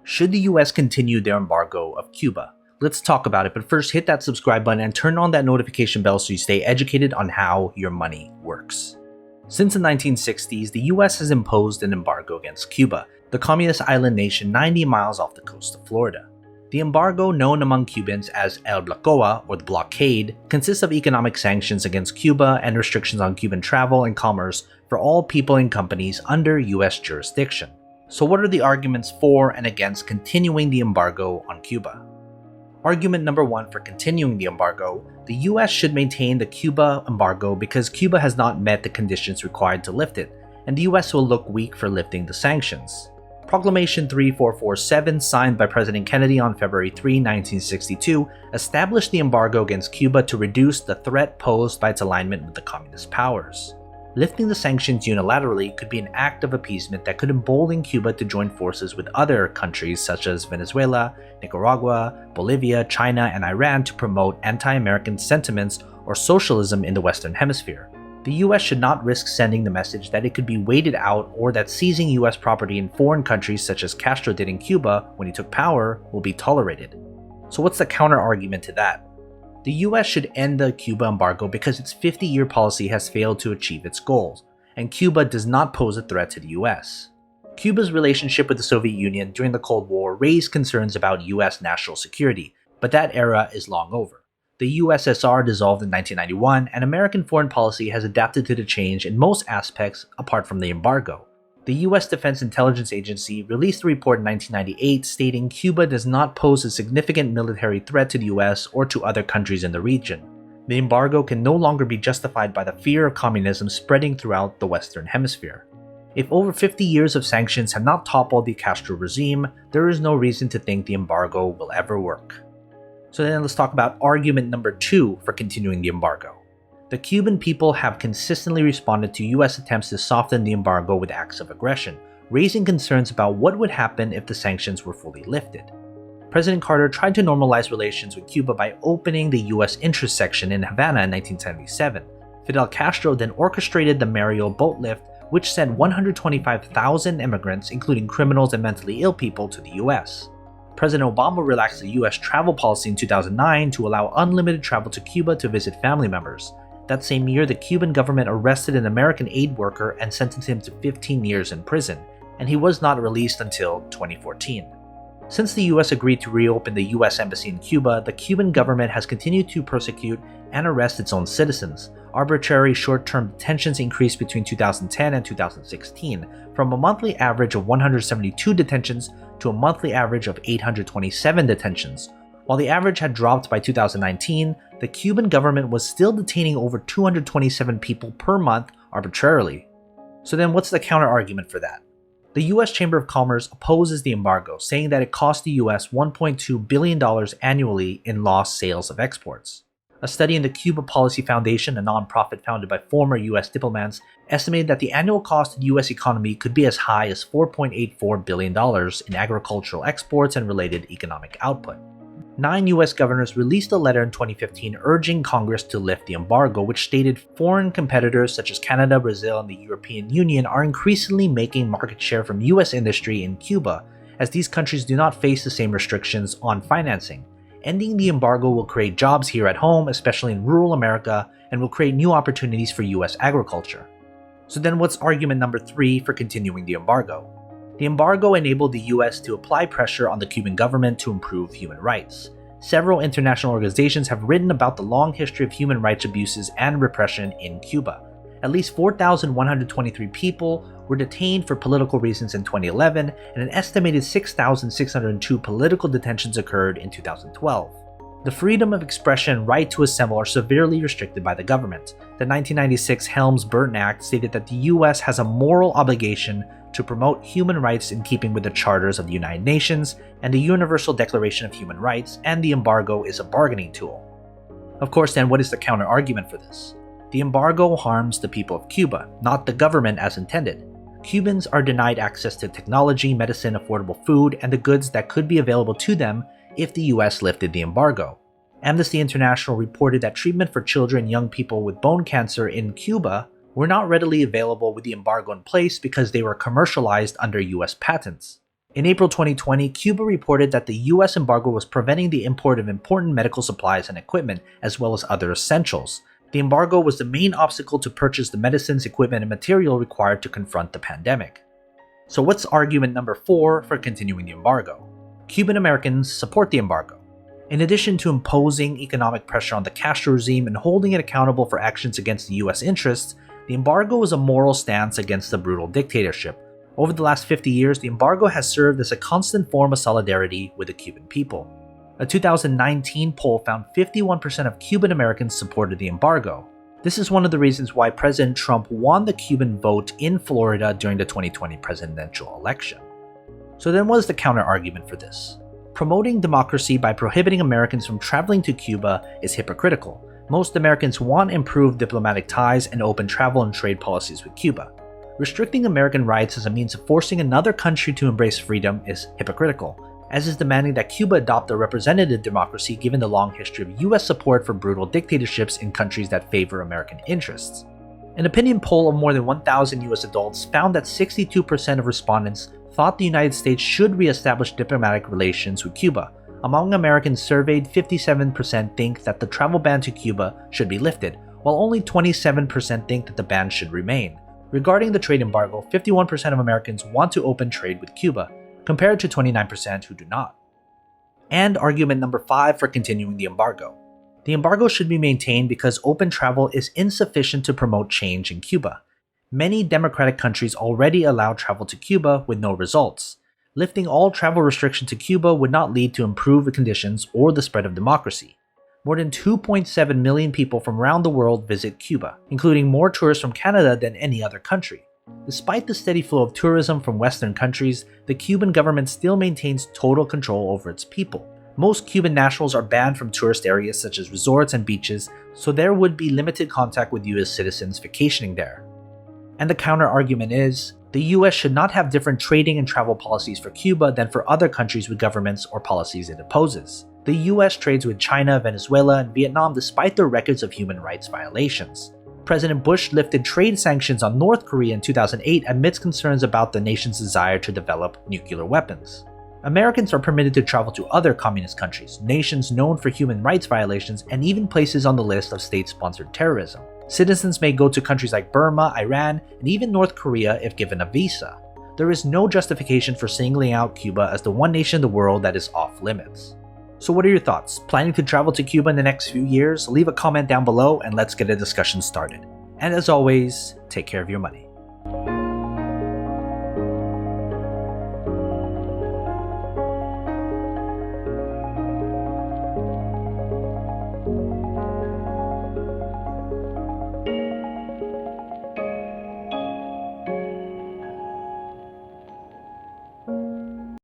Should the US continue their embargo of Cuba? Let's talk about it, but first hit that subscribe button and turn on that notification bell so you stay educated on how your money works. Since the 1960s, the US has imposed an embargo against Cuba, the communist island nation 90 miles off the coast of Florida. The embargo, known among Cubans as El Bloqueo, or the blockade, consists of economic sanctions against Cuba and restrictions on Cuban travel and commerce for all people and companies under US jurisdiction. So what are the arguments for and against continuing the embargo on Cuba? Argument number one for continuing the embargo: the US should maintain the Cuba embargo because Cuba has not met the conditions required to lift it, and the US will look weak for lifting the sanctions. Proclamation 3447, signed by President Kennedy on February 3, 1962, established the embargo against Cuba to reduce the threat posed by its alignment with the communist powers. Lifting the sanctions unilaterally could be an act of appeasement that could embolden Cuba to join forces with other countries such as Venezuela, Nicaragua, Bolivia, China, and Iran to promote anti-American sentiments or socialism in the Western Hemisphere. The US should not risk sending the message that it could be waited out or that seizing US property in foreign countries such as Castro did in Cuba when he took power will be tolerated. So what's the counter-argument to that? The US should end the Cuba embargo because its 50-year policy has failed to achieve its goals, and Cuba does not pose a threat to the US. Cuba's relationship with the Soviet Union during the Cold War raised concerns about US national security, but that era is long over. The USSR dissolved in 1991, and American foreign policy has adapted to the change in most aspects apart from the embargo. The US Defense Intelligence Agency released a report in 1998 stating Cuba does not pose a significant military threat to the US or to other countries in the region. The embargo can no longer be justified by the fear of communism spreading throughout the Western Hemisphere. If over 50 years of sanctions have not toppled the Castro regime, there is no reason to think the embargo will ever work. So then let's talk about argument number two for continuing the embargo. The Cuban people have consistently responded to US attempts to soften the embargo with acts of aggression, raising concerns about what would happen if the sanctions were fully lifted. President Carter tried to normalize relations with Cuba by opening the US interest section in Havana in 1977. Fidel Castro then orchestrated the Mariel boat lift, which sent 125,000 immigrants, including criminals and mentally ill people, to the US. President Obama relaxed the US travel policy in 2009 to allow unlimited travel to Cuba to visit family members. That same year, the Cuban government arrested an American aid worker and sentenced him to 15 years in prison, and he was not released until 2014. Since the US agreed to reopen the US embassy in Cuba, the Cuban government has continued to persecute and arrest its own citizens. Arbitrary short-term detentions increased between 2010 and 2016, from a monthly average of 172 detentions to a monthly average of 827 detentions. While the average had dropped by 2019, the Cuban government was still detaining over 227 people per month arbitrarily. So then what's the counter-argument for that? The US Chamber of Commerce opposes the embargo, saying that it cost the US $1.2 billion annually in lost sales of exports. A study in the Cuba Policy Foundation, a nonprofit founded by former US diplomats, estimated that the annual cost to the US economy could be as high as $4.84 billion in agricultural exports and related economic output. 9 US governors released a letter in 2015 urging Congress to lift the embargo, which stated foreign competitors such as Canada, Brazil, and the European Union are increasingly making market share from US industry in Cuba, as these countries do not face the same restrictions on financing. Ending the embargo will create jobs here at home, especially in rural America, and will create new opportunities for US agriculture. So then what's argument number three for continuing the embargo? The embargo enabled the US to apply pressure on the Cuban government to improve human rights. Several international organizations have written about the long history of human rights abuses and repression in Cuba. At least 4,123 people were detained for political reasons in 2011, and an estimated 6,602 political detentions occurred in 2012. The freedom of expression and right to assemble are severely restricted by the government. The 1996 Helms-Burton Act stated that the US has a moral obligation to promote human rights in keeping with the charters of the United Nations and the Universal Declaration of Human Rights, and the embargo is a bargaining tool. Of course, then, what is the counter-argument for this? The embargo harms the people of Cuba, not the government as intended. Cubans are denied access to technology, medicine, affordable food, and the goods that could be available to them if the US lifted the embargo. Amnesty International reported that treatment for children and young people with bone cancer in Cuba were not readily available with the embargo in place because they were commercialized under US patents. In April 2020, Cuba reported that the US embargo was preventing the import of important medical supplies and equipment, as well as other essentials. The embargo was the main obstacle to purchase the medicines, equipment, and material required to confront the pandemic. So what's argument number 4 for continuing the embargo? Cuban Americans support the embargo. In addition to imposing economic pressure on the Castro regime and holding it accountable for actions against the US interests, the embargo is a moral stance against the brutal dictatorship. Over the last 50 years, the embargo has served as a constant form of solidarity with the Cuban people. A 2019 poll found 51% of Cuban Americans supported the embargo. This is one of the reasons why President Trump won the Cuban vote in Florida during the 2020 presidential election. So then what is the counter-argument for this? Promoting democracy by prohibiting Americans from traveling to Cuba is hypocritical. Most Americans want improved diplomatic ties and open travel and trade policies with Cuba. Restricting American rights as a means of forcing another country to embrace freedom is hypocritical, as is demanding that Cuba adopt a representative democracy given the long history of US support for brutal dictatorships in countries that favor American interests. An opinion poll of more than 1,000 US adults found that 62% of respondents thought the United States should re-establish diplomatic relations with Cuba. Among Americans surveyed, 57% think that the travel ban to Cuba should be lifted, while only 27% think that the ban should remain. Regarding the trade embargo, 51% of Americans want to open trade with Cuba, compared to 29% who do not. And argument number 5 for continuing the embargo. The embargo should be maintained because open travel is insufficient to promote change in Cuba. Many democratic countries already allow travel to Cuba with no results. Lifting all travel restrictions to Cuba would not lead to improved conditions or the spread of democracy. More than 2.7 million people from around the world visit Cuba, including more tourists from Canada than any other country. Despite the steady flow of tourism from Western countries, the Cuban government still maintains total control over its people. Most Cuban nationals are banned from tourist areas such as resorts and beaches, so there would be limited contact with US citizens vacationing there. And the counter-argument is, the US should not have different trading and travel policies for Cuba than for other countries with governments or policies it opposes. The US trades with China, Venezuela, and Vietnam despite their records of human rights violations. President Bush lifted trade sanctions on North Korea in 2008 amidst concerns about the nation's desire to develop nuclear weapons. Americans are permitted to travel to other communist countries, nations known for human rights violations, and even places on the list of state-sponsored terrorism. Citizens may go to countries like Burma, Iran, and even North Korea if given a visa. There is no justification for singling out Cuba as the one nation in the world that is off limits. So what are your thoughts? Planning to travel to Cuba in the next few years? Leave a comment down below and let's get a discussion started. And as always, take care of your money.